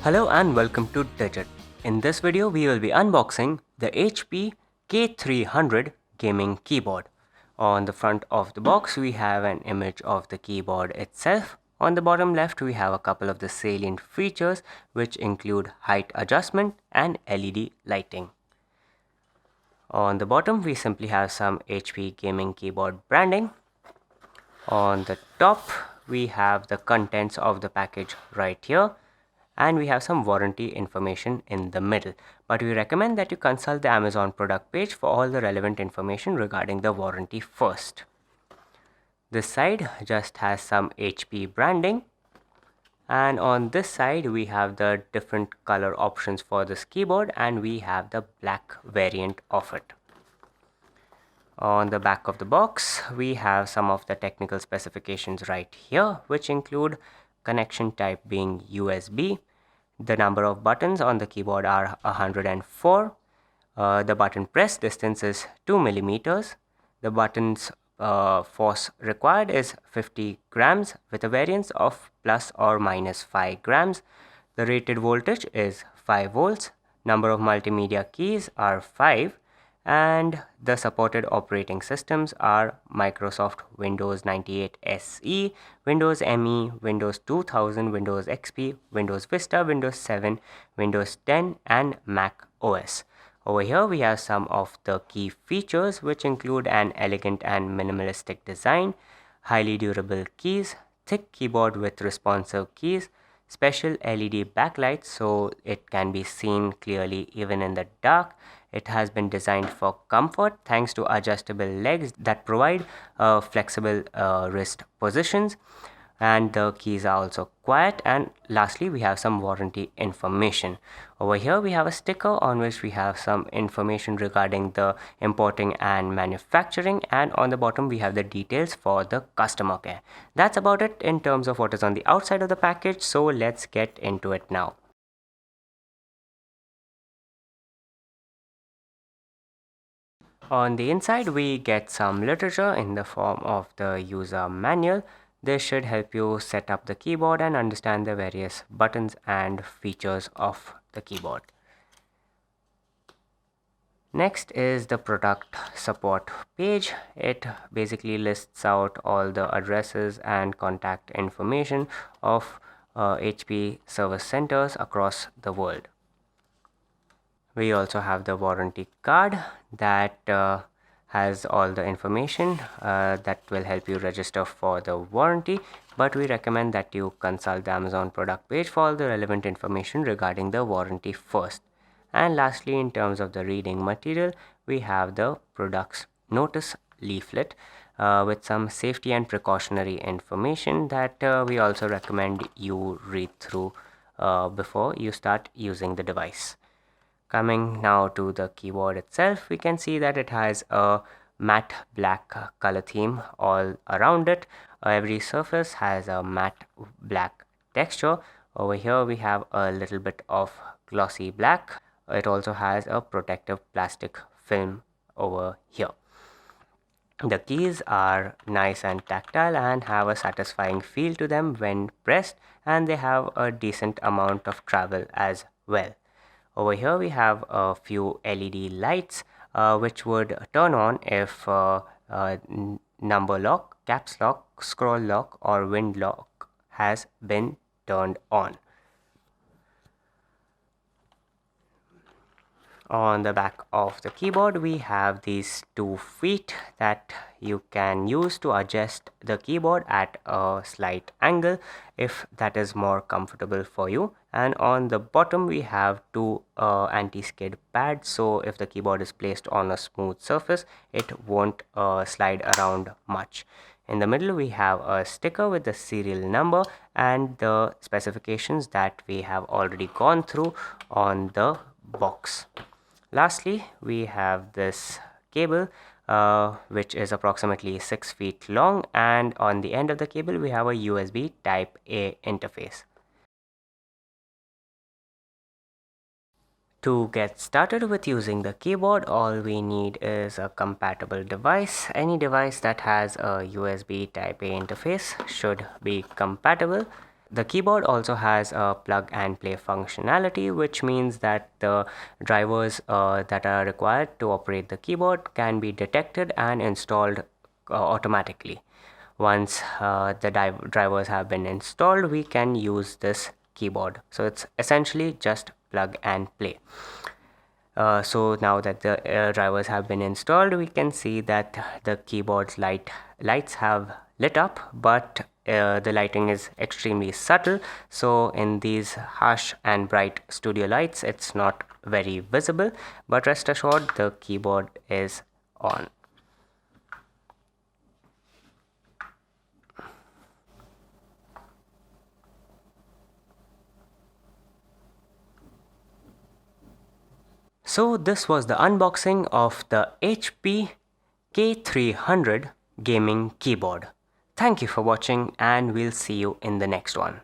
Hello and welcome to Digit. In this video, we will be unboxing the HP K300 Gaming Keyboard. On the front of the box, we have an image of the keyboard itself. On the bottom left, we have a couple of the salient features which include height adjustment and LED lighting. On the bottom, we simply have some HP Gaming Keyboard branding. On the top, we have the contents of the package right here. And we have some warranty information in the middle, but we recommend that you consult the Amazon product page for all the relevant information regarding the warranty first. This side just has some HP branding, and on this side we have the different color options for this keyboard, and we have the black variant of it. On the back of the box we have some of the technical specifications right here, which include connection type being USB. The number of buttons on the keyboard are 104. The button press distance is 2 millimeters. The button's force required is 50 grams with a variance of plus or minus 5 grams. The rated voltage is 5 volts. Number of multimedia keys are 5. And the supported operating systems are Microsoft Windows 98 SE, Windows ME, Windows 2000, Windows XP, Windows Vista, Windows 7, Windows 10 and Mac OS. Over here we have some of the key features, which include an elegant and minimalistic design, highly durable keys, thick keyboard with responsive keys, special LED backlight so it can be seen clearly even in the dark. It has been designed for comfort thanks to adjustable legs that provide flexible wrist positions, and the keys are also quiet. And lastly, we have some warranty information. Over here we have a sticker on which we have some information regarding the importing and manufacturing, and on the bottom we have the details for the customer care. That's about it in terms of what is on the outside of the package, so let's get into it now. On the inside we get some literature in the form of the user manual. This should help you set up the keyboard and understand the various buttons and features of the keyboard. Next is the product support page. It basically lists out all the addresses and contact information of HP service centers across the world. We also have the warranty card that has all the information that will help you register for the warranty, but we recommend that you consult the Amazon product page for all the relevant information regarding the warranty first. And lastly, in terms of the reading material, we have the product's notice leaflet with some safety and precautionary information that we also recommend you read through before you start using the device. Coming now to the keyboard itself, we can see that it has a matte black color theme all around it. Every surface has a matte black texture. Over here we have a little bit of glossy black. It also has a protective plastic film over here. The keys are nice and tactile and have a satisfying feel to them when pressed, and they have a decent amount of travel as well. Over here we have a few LED lights which would turn on if number lock, caps lock, scroll lock or wind lock has been turned on. On the back of the keyboard we have these 2 feet that you can use to adjust the keyboard at a slight angle if that is more comfortable for you. And on the bottom we have 2 anti-skid pads, so if the keyboard is placed on a smooth surface it won't slide around much. In the middle we have a sticker with the serial number and the specifications that we have already gone through on the box. Lastly, we have this cable which is approximately 6 feet long, and on the end of the cable we have a USB type A interface. To get started with using the keyboard, all we need is a compatible device. Any device that has a USB type A interface should be compatible. The keyboard also has a plug and play functionality, which means that the drivers that are required to operate the keyboard can be detected and installed automatically. Once the drivers have been installed, we can use this keyboard. So it's essentially just plug and play. So now that the drivers have been installed, we can see that the keyboard's lights have lit up, but the lighting is extremely subtle. So in these harsh and bright studio lights, it's not very visible, but rest assured the keyboard is on. So this was the unboxing of the HP K300 Gaming Keyboard. Thank you for watching, and we'll see you in the next one.